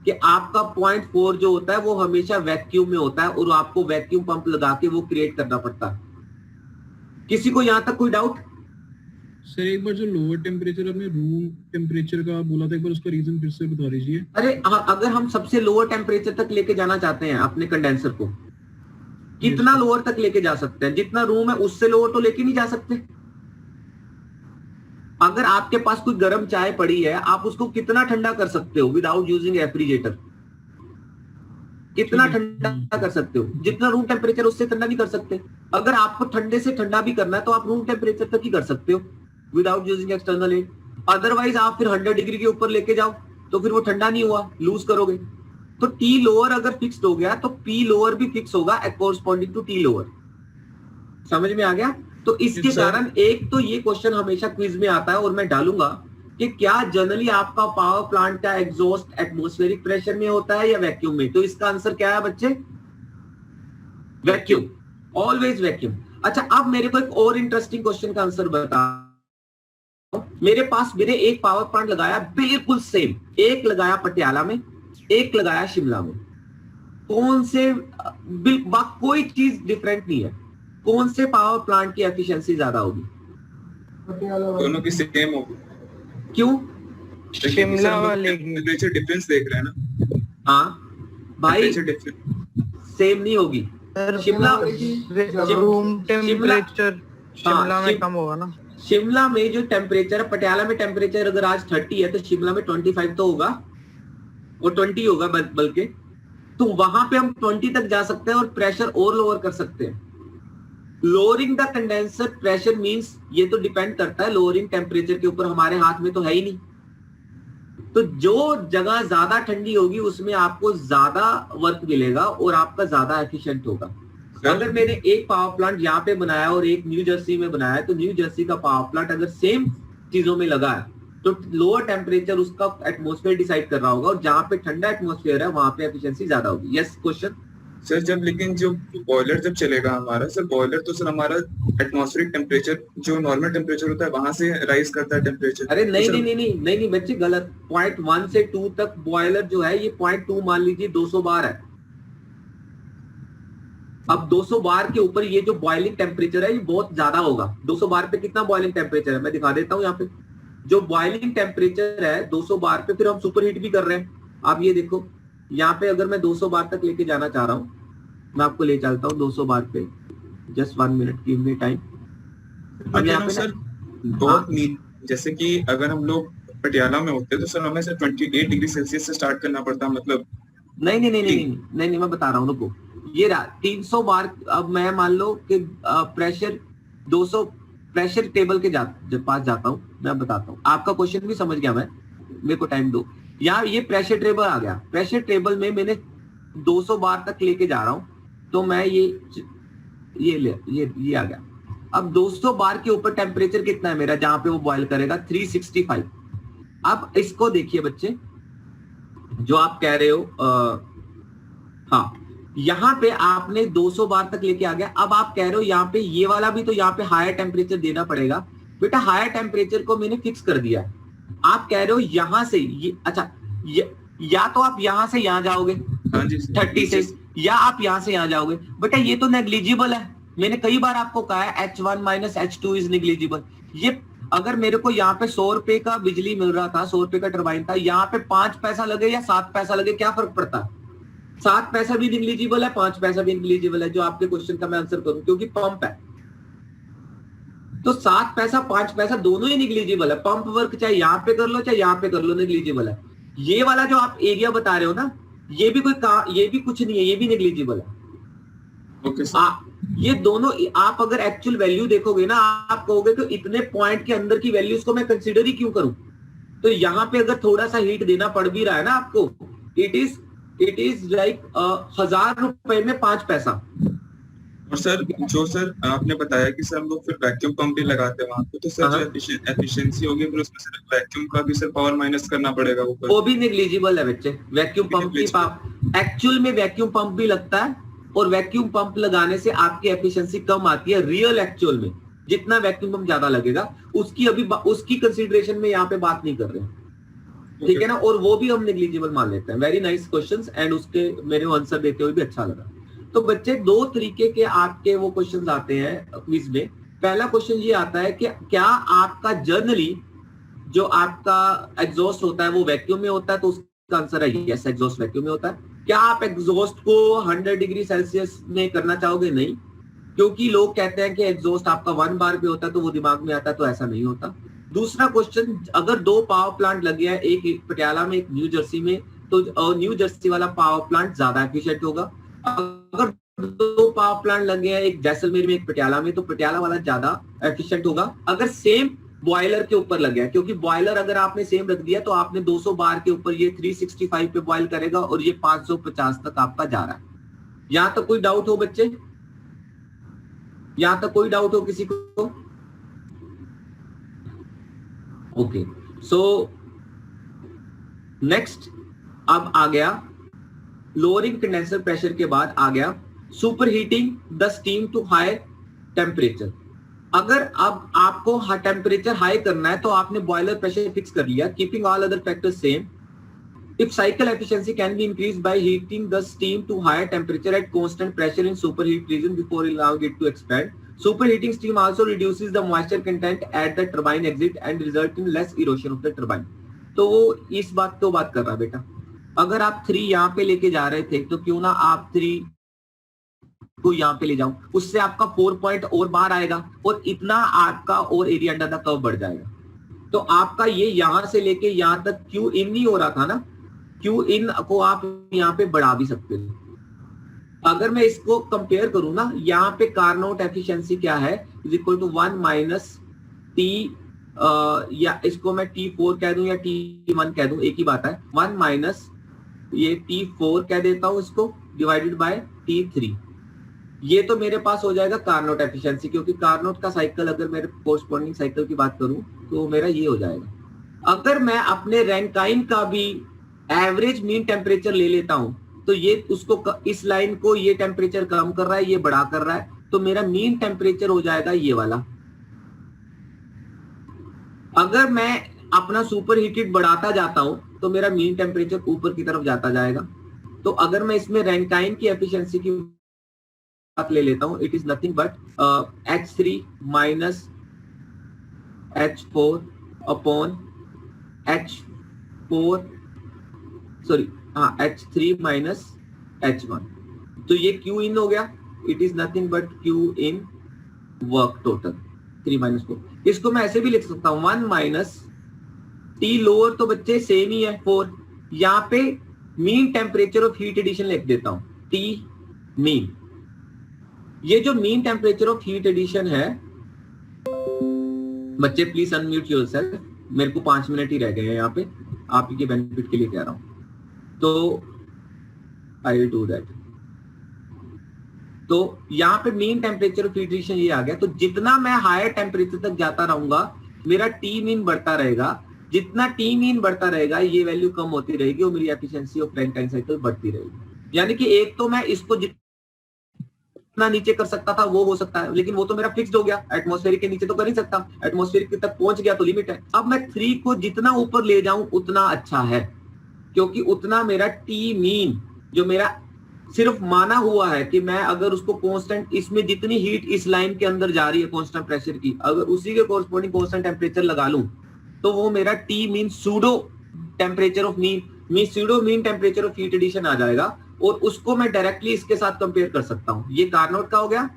[SPEAKER 1] कि आपका 0.4 जो होता है वो हमेशा वैक्यूम में होता है और आपको वैक्यूम पंप लगा के वो क्रिएट करना पड़ता है। किसी को यहां तक कोई डाउट?
[SPEAKER 3] सर एक बार जो लोअर टेम्परेचर आपने रूम टेम्परेचर का बोला था, एक बार उसका रीजन फिर से बता दीजिए।
[SPEAKER 1] अरे अगर हम सबसे लोअर टेम्परेचर तक लेके जाना चाहते हैं अपने कंडेंसर को, कितना लोअर तक लेके जा सकते हैं? जितना रूम है उससे लोअर तो लेके नहीं जा सकते। अगर आपके पास कोई गर्म चाय पड़ी है, आप उसको कितना ठंडा कर सकते हो विदाउट यूजिंग रेफ्रिजरेटर? कितना ठंडा कर सकते हो? जितना रूम टेम्परेचर उससे ठंडा नहीं कर सकते। अगर आपको ठंडे से ठंडा भी करना है तो आप रूम टेम्परेचर तक ही कर सकते हो without using external heat. Otherwise आप फिर 100 डिग्री के ऊपर लेके जाओ तो फिर वो ठंडा नहीं हुआ, लूज करोगे। तो टी लोअर अगर फिक्स्ड हो गया तो पी लोअर भी फिक्स होगा कोरस्पॉन्डिंग टू टी लोअर। समझ में आ गया? तो इसके कारण एक तो ये क्वेश्चन हमेशा क्विज में आता है और मैं डालूंगा कि क्या जनरली आपका पावर प्लांट का एग्जॉस्ट एटमॉस्फेरिक प्रेशर में होता है या वैक्यूम में? तो इसका आंसर क्या है बच्चे? Vacuum, always vacuum. अच्छा, अब मेरे को एक और इंटरेस्टिंग क्वेश्चन का आंसर बताओ। मेरे एक पावर प्लांट लगाया बिल्कुल सेम, एक लगाया पटियाला में, एक लगाया शिमला में। कौन से कोई चीज डिफरेंट नहीं है, कौन से पावर प्लांट की एफिशिएंसी ज्यादा होगी?
[SPEAKER 2] दोनों की सेम होगी।
[SPEAKER 1] क्यों?
[SPEAKER 2] शिमला वाले टेम्परेचर डिफरेंस देख रहे हैं ना।
[SPEAKER 1] हाँ भाई, सेम नहीं होगी। शिमला
[SPEAKER 4] रूम टेम्परेचर शिमला में कम होगा ना।
[SPEAKER 1] शिमला में जो टेम्परेचर, पटियाला में टेम्परेचर अगर आज 30 है तो शिमला में 25 तो होगा, वो 20 होगा बल्कि। तो वहां पे हम 20 तक जा सकते हैं और प्रेशर और लोअर कर सकते हैं। Lowering the condenser pressure means, ये तो डिपेंड करता है लोअरिंग टेम्परेचर के ऊपर, हमारे हाथ में तो है ही नहीं। तो जो जगह ज्यादा ठंडी होगी उसमें आपको ज्यादा वर्क मिलेगा और आपका ज्यादा एफिशिएंट होगा। अगर मैंने एक पावर प्लांट यहाँ पे बनाया और एक न्यू जर्सी में बनाया, तो न्यू जर्सी का पावर प्लांट अगर सेम चीजों में लगा है तो लोअर टेम्परेचर उसका एटमॉस्फेयर डिसाइड कर रहा होगा और जहाँ पे ठंडा एटमॉस्फेयर है वहां पे एफिशिएंसी ज्यादा होगी। Yes question
[SPEAKER 2] sir. जब लेकिन जो बॉयलर जब चलेगा हमारा, सर बॉयलर तो सर हमारा एटमॉस्फेरिक टेम्परेचर जो नॉर्मल टेम्परेचर होता है वहां से राइज करता है टेम्परेचर।
[SPEAKER 1] अरे नहीं बच्चे, गलत। 0.1 से 2 तक बॉयलर जो है, ये 0.2 मान लीजिए 200 बार है। अब 200 बार के ऊपर ये जो बॉइलिंग टेम्परेचर है ये बहुत ज्यादा होगा। 200 बार पे कितना बॉइलिंग टेम्परेचर है मैं दिखा देता हूँ यहाँ पे। जो बॉइलिंग टेम्परेचर है 200 बार पे, फिर हम सुपर हीट भी कर रहे हैं। आप ये देखो यहाँ पे, अगर मैं 200 बार तक लेके जाना चाह रहा हूँ, मैं आपको ले चलता हूँ 200 बार पे। Just 1 minute, give me time. अब यहाँ पे
[SPEAKER 2] सर बहुत जैसे कि अगर हम लोग पटियाला में होते तो सर हमें सर 28 डिग्री सेल्सियस से स्टार्ट करना पड़ता, मतलब
[SPEAKER 1] नहीं, मैं बता रहा हूँ, रुको। ये रहा 300 बार। अब मैं मान लो कि प्रेशर 200 प्रेशर टेबल के पास जाता हूँ, मैं बताता हूँ। आपका क्वेश्चन भी समझ गया मैं, मेरे को टाइम दो। यहाँ ये प्रेशर टेबल आ गया। प्रेशर टेबल में मैंने 200 बार तक लेके जा रहा हूँ, तो मैं ये आ गया। अब 200 बार के ऊपर टेम्परेचर कितना है मेरा जहां पे वो बॉयल करेगा, 365। अब इसको देखिए बच्चे, जो आप कह रहे हो हाँ, यहाँ पे आपने 200 बार तक लेके आ गया। अब आप कह रहे हो यहाँ पे ये वाला भी तो यहाँ पे हायर टेम्परेचर देना पड़ेगा। बेटा हायर टेम्परेचर को मैंने फिक्स कर दिया है। आप कह रहे हो यहाँ से ये, अच्छा या तो आप यहाँ से यहाँ जाओगे 30 से, या आप यहाँ से यहाँ जाओगे। बेटा ये तो नेग्लिजिबल है, मैंने कई बार आपको कहा है H1 minus H2 is negligible. ये अगर मेरे को यहाँ पे 100 रुपए का बिजली मिल रहा था, 100 रुपए का टरबाइन था, यहाँ पे 5 पैसा लगे या 7 पैसा लगे, क्या फर्क पड़ता है? 7 पैसा भी नेग्लिजिबल है, 5 पैसा भी नेग्लिजिबल है, जो आपके क्वेश्चन का मैं आंसर करूं, क्योंकि पंप है। तो 7 पैसा 5 पैसा दोनों ही नेग्लिजिबल है। पंप वर्क चाहे यहाँ पे कर लो चाहे यहाँ पे कर लो, नेग्लिजिबल है। ये वाला जो आप एरिया बता रहे हो ना, ये भी ये भी कुछ नहीं है, ये भी नेग्लिजिबल है।
[SPEAKER 2] Okay sir.
[SPEAKER 1] ये दोनों आप अगर एक्चुअल वैल्यू देखोगे ना, आप कहोगे तो इतने पॉइंट के अंदर की वैल्यूज को मैं कंसीडर ही क्यों करूं। तो यहाँ पे अगर थोड़ा सा हीट देना पड़ भी रहा है ना आपको, इट इज लाइक 1000 रुपए में 5 पैसा।
[SPEAKER 2] और सर जो सर आपने बताया कि सर हम लोग फिर वैक्यूम पंप भी लगाते हैं वहां पे, तो सर जो एफिशिएंसी होगी फिर उसमें सर वैक्यूम का भी सर पावर माइनस करना पड़ेगा ऊपर,
[SPEAKER 1] वो भी नेग्लिजिबल है बच्चे। वैक्यूम पंप की एक्चुअल में वैक्यूम पंप भी लगता है, और वैक्यूम पंप लगाने से आपकी एफिशिएंसी कम आती है रियल एक्चुअल में। जितना वैक्यूम पंप ज्यादा लगेगा उसकी अभी उसकी कंसीडरेशन में यहाँ पे बात नहीं कर रहे हैं, ठीक है ना। और वो भी हम नेग्लिजिबल मान लेते हैं। वेरी नाइस क्वेश्चंस, एंड उसके मेरे आंसर देते हुए भी अच्छा लगा। तो बच्चे 2 तरीके के आपके वो क्वेश्चंस आते हैं क्विज में। पहला क्वेश्चन ये आता है कि क्या आपका जर्नली जो आपका एग्जॉस्ट होता है वो वैक्यूम में होता है, तो उसका आंसर है यस, एग्जॉस्ट वैक्यूम में होता है। क्या आप एग्जॉस्ट को 100 डिग्री सेल्सियस में करना चाहोगे? नहीं, क्योंकि लोग कहते हैं कि एग्जॉस्ट आपका 1 बार पे होता है तो वो दिमाग में आता है, तो ऐसा नहीं होता। दूसरा क्वेश्चन, अगर 2 पावर प्लांट लगे हैं, एक पटियाला में एक न्यू जर्सी में, तो न्यू जर्सी वाला पावर प्लांट ज्यादा एफिशिएंट होगा। अगर 2 पावर प्लांट लगे हैं, एक जैसलमेर में एक पटियाला में, तो पटियाला वाला ज्यादा एफिशिएंट होगा। अगर सेम बॉयलर के ऊपर लगे हैं, क्योंकि बॉयलर अगर आपने सेम रख दिया तो आपने 200 बार के ऊपर ये 365 पे बॉयल करेगा और ये 550 तक आपका जा रहा है। यहां तक कोई डाउट हो बच्चे? यहां तक कोई डाउट हो किसी को? ओके, सो नेक्स्ट अब आ गया लोअरिंग कंडेंसर प्रेशर के बाद आ गया super heating the steam to high temperature. अगर अब आपको टेम्परेचर हाई करना है तो आपने बॉयलर प्रेशर फिक्स कर लिया, keeping all other factors same. If cycle efficiency can be increased by heating the steam to higher temperature at constant pressure in superheat region before allowing it to expand. Superheating steam also reduces the moisture content at the turbine exit and result in less erosion of the turbine. तो वो इस बात को बात कर रहा है बेटा। अगर आप 3 यहाँ पे लेके जा रहे थे तो क्यों ना आप 3 को यहाँ पे ले जाऊं, उससे आपका 4 पॉइंट और बाहर आएगा और इतना आपका और एरिया अंडर द कर्व बढ़ जाएगा। तो आपका ये यहां से लेके यहां तक क्यू इन नहीं हो रहा था ना, क्यू इन को आप यहाँ पे बढ़ा भी सकते हो। अगर मैं इसको कंपेयर करूं ना, यहाँ पे कार्नोट एफिशिएंसी क्या है, is equal to 1 minus T, या इसको मैं T4 कह दूं या T1 कह दूं, एक ही बात है। 1 माइनस ये T4 कह देता हूं इसको, डिवाइडेड बाय T3। ये तो मेरे पास हो जाएगा कार्नोट एफिशिएंसी, क्योंकि कार्नोट का साइकिल अगर मेरे कोरस्पॉन्डिंग साइकिल की बात करूं तो मेरा ये हो जाएगा। अगर मैं अपने रैंकाइन का भी एवरेज मीन टेम्परेचर ले लेता हूं तो ये उसको, इस लाइन को ये टेम्परेचर कम कर रहा है, ये बढ़ा कर रहा है, तो मेरा मीन टेम्परेचर हो जाएगा ये वाला। अगर मैं अपना सुपर हीटेड बढ़ाता जाता हूं तो मेरा मीन टेम्परेचर ऊपर की तरफ जाता जाएगा। तो अगर मैं इसमें रैंकाइन की एफिशिएंसी की बात ले लेता हूं, it is nothing but H3 minus H4 upon H4, sorry हाँ, H3 माइनस H1। तो ये Q इन हो गया, it is nothing but Q in work total 3 minus 4। इसको मैं ऐसे भी लिख सकता हूं 1 माइनस T लोअर, तो बच्चे सेम ही है 4। यहाँ पे mean temperature of heat addition लिख देता हूं T मीन। ये जो mean temperature of heat addition है, बच्चे प्लीज अनम्यूट योरसेल्फ, मेरे को 5 मिनट ही रह गए हैं यहाँ पे, आप ही के बेनिफिट के लिए कह रहा हूं, तो आई विल डू दैट। तो यहाँ पे mean temperature of heat addition ये आ गया। तो जितना मैं हायर टेम्परेचर तक जाता रहूंगा मेरा टी मीन बढ़ता रहेगा, जितना टी मीन बढ़ता रहेगा ये वैल्यू कम होती रहेगी और मेरी एफिशिएंसी ऑफ रैंकाइन साइकिल बढ़ती रहेगी। यानी कि एक तो मैं इसको जितना नीचे कर सकता था वो हो सकता है, लेकिन वो तो मेरा फिक्स्ड हो गया, एटमॉस्फेरिक के नीचे तो कर नहीं सकता, एटमॉस्फेरिक तक पहुंच गया तो लिमिट है। अब मैं 3 को जितना ऊपर ले जाऊं उतना अच्छा है, क्योंकि उतना मेरा टी मीन जो मेरा सिर्फ माना हुआ है कि मैं अगर उसको कांस्टेंट, इसमें जितनी हीट इस लाइन के अंदर जा रही है कांस्टेंट प्रेशर की, अगर उसी के कोरस्पॉन्डिंग कांस्टेंट टेम्परेचर लगा लूं तो वो मेरा T mean pseudo temperature of mean pseudo mean temperature of heat addition आ जाएगा, और उसको मैं डायरेक्टली इसके साथ कंपेयर कर सकता हूं। ये कार्नोट का हो गया,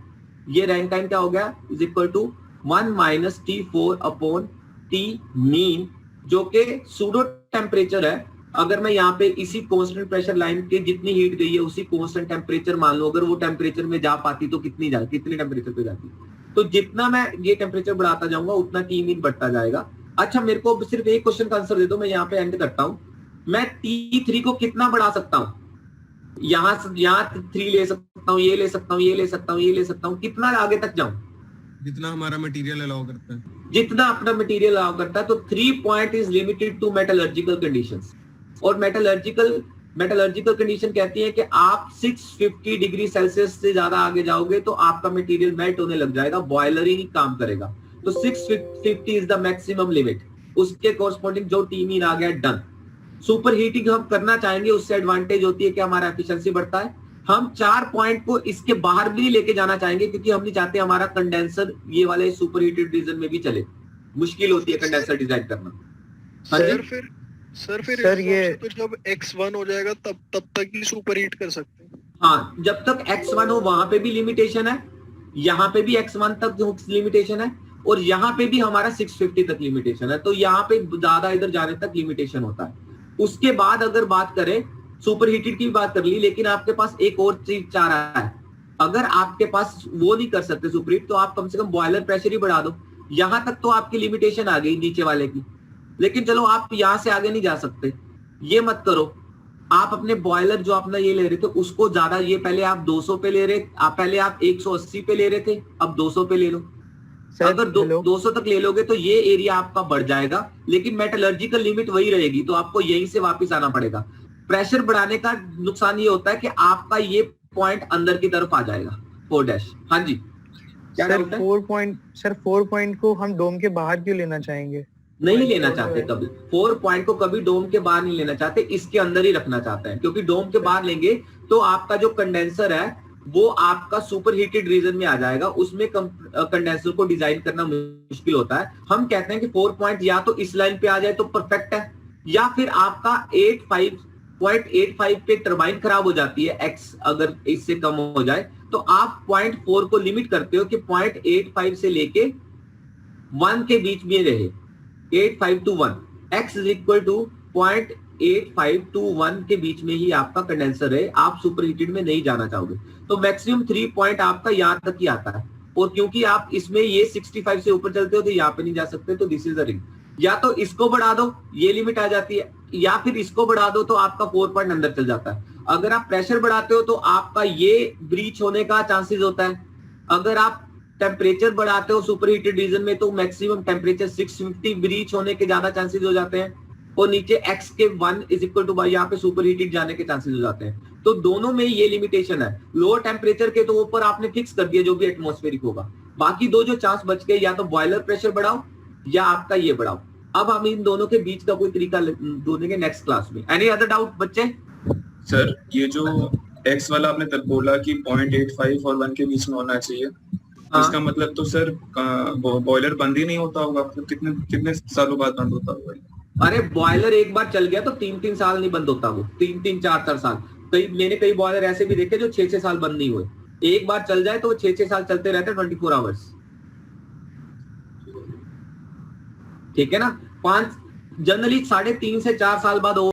[SPEAKER 1] ये रैंकाइन का हो गया, is equal to 1 minus T4 upon T mean, जो कि सूडो टेम्परेचर है। अगर मैं यहाँ पे इसी कांस्टेंट प्रेशर लाइन के जितनी हीट गई है उसी कांस्टेंट टेम्परेचर मान लो, अगर वो टेम्परेचर में जा पाती तो कितनी टेम्परेचर पे जाती, तो जितना मैं ये टेम्परेचर बढ़ाता जाऊंगा उतना टी मीन बढ़ता जाएगा। अच्छा, मेरे को सिर्फ एक क्वेश्चन का आंसर दे दो, मैं यहाँ पे एंड करता हूँ। मैं T3 को कितना बढ़ा सकता हूँ? यहाँ 3 ले सकता हूँ, ये ले सकता हूँ, ये ले सकता हूँ, ये ले सकता हूँ, कितना आगे तक जाऊं?
[SPEAKER 5] जितना हमारा मटेरियल अलाउ करता है,
[SPEAKER 1] जितना अपना मटेरियल अलाउ करता है। तो 3 point is limited to metallurgical conditions, और मेटलर्जिकल कंडीशन कहती है कि आप 650 डिग्री सेल्सियस से ज्यादा आगे जाओगे तो आपका मटेरियल मेल्ट होने लग जाएगा, बॉयलर ही काम करेगा। तो 650 इज द मैक्सिमम लिमिट, उसके कोरस्पॉन्डिंग जो टी मीन आ गया, डन। सुपर हीटिंग हम करना चाहेंगे, उससे एडवांटेज होती है कि हमारा एफिशिएंसी बढ़ता है। हम 4 पॉइंट को इसके बाहर भी लेके जाना चाहेंगे, क्योंकि हम नहीं चाहते हमारा कंडेंसर ये वाले सुपर हीटेड रीजन में भी चले, मुश्किल होती है कंडेंसर डिजाइन करना।
[SPEAKER 6] सर ये तो जब X1 हो जाएगा तब तक ही सुपर हीट कर सकते हैं।
[SPEAKER 1] हाँ, जब तक X1 हो वहां पे भी लिमिटेशन है, यहाँ पे भी X1 तक लिमिटेशन है, और यहाँ पे भी हमारा 650 तक लिमिटेशन है। तो यहाँ पे ज्यादा इधर जाने तक लिमिटेशन होता है। उसके बाद अगर बात करें, सुपर हीटेड की बात कर ली, लेकिन आपके पास एक और चीज चाह रहा है। अगर आपके पास वो नहीं कर सकते सुपर हीट, तो आप कम से कम बॉयलर प्रेशर ही बढ़ा दो। यहां तक तो आपकी लिमिटेशन आ गई नीचे वाले की, लेकिन चलो आप यहां से आगे नहीं जा सकते, ये मत करो। आप अपने बॉयलर जो अपना ये ले रहे थे उसको ज्यादा, ये पहले आप 200 पे ले रहे, पहले आप 180 पे ले रहे थे, अब 200 पे ले लो। अगर 200 तक ले लोगे तो ये एरिया आपका बढ़ जाएगा, लेकिन मेटलर्जिकल लिमिट वही रहेगी, तो आपको यहीं से वापस आना पड़ेगा। प्रेशर बढ़ाने का नुकसान ये होता है कि आपका ये पॉइंट अंदर की तरफ आ जाएगा, 4'। हाँ जी, क्या
[SPEAKER 4] सर 4 पॉइंट को हम डोम के बाहर क्यों लेना चाहेंगे?
[SPEAKER 1] नहीं लेना चाहते कभी 4 पॉइंट को, कभी डोम के बाहर नहीं लेना चाहते, इसके अंदर ही रखना चाहते हैं। क्योंकि डोम के बाहर लेंगे तो आपका जो कंडेंसर है वो आपका सुपर हीटेड रीजन में आ जाएगा, उसमें कंडेंसर को डिजाइन करना मुश्किल होता है। हम कहते हैं कि 4 पॉइंट या तो इस लाइन पे आ जाए तो परफेक्ट है, या फिर आपका 85.85 पे टरबाइन खराब हो जाती है, एक्स अगर इससे कम हो जाए तो आप 0.4 को लिमिट करते हो कि 0.85 से लेके 1 के बीच में रहे, 85 to 1, x is equal to 0.85 to 1 के बीच में ही आपका कंडेंसर रहे, आप सुपर हीटेड में नहीं जाना चाहोगे। तो मैक्सिमम 3 पॉइंट आपका यहाँ तक ही आता है, और क्योंकि आप इसमें ये 65 से ऊपर चलते हो तो यहाँ पे नहीं जा सकते, तो दिस इज द रिंग। या तो इसको बढ़ा दो, ये लिमिट आ जाती है, या फिर इसको बढ़ा दो तो आपका 4 पॉइंट अंदर चल जाता है। अगर आप प्रेशर बढ़ाते हो तो आपका ये ब्रीच होने का चांसेस होता है। अगर आप टेम्परेचर बढ़ाते हो सुपर हीटेड रीजन में तो मैक्सिमम टेम्परेचर 650 ब्रीच होने के ज्यादा चांसेस हो जाते हैं, और नीचे x के 1 इज इक्वल टू यहाँ पे सुपर हीटेड जाने के चांसेस हो जाते हैं। तो दोनों में ये लिमिटेशन है। लोअर टेम्परेचर के तो ऊपर आपने फिक्स कर दिया जो भी एटमॉस्फेरिक होगा, बाकी दो जो चांस बच गए, या तो बॉयलर प्रेशर बढ़ाओ या आपका ये बढ़ाओ। अब हम इन दोनों के बीच का कोई तरीका ढूंढेंगे नेक्स्ट क्लास में। एनी अदर डाउट बच्चे?
[SPEAKER 2] सर ये जो x वाला आपने तब बोला कि 0.85 और 1 के बीच में होना चाहिए, इसका मतलब तो सर बॉयलर बंद ही नहीं होता होगा, तो कितने सालों बाद बंद होता होगा?
[SPEAKER 1] अरे बॉयलर एक बार चल गया तो 3-3 साल नहीं बंद होता, वो 3-3 4-4 साल। मैंने कई बॉयलर ऐसे भी देखे जो 6-6 साल बंद नहीं हुए। एक बार चल जाए तो वो 6-6 साल चलते रहते हैं, 24 आवर्स। ठीक है ना? 5 जनरली 3.5 से 4 साल बाद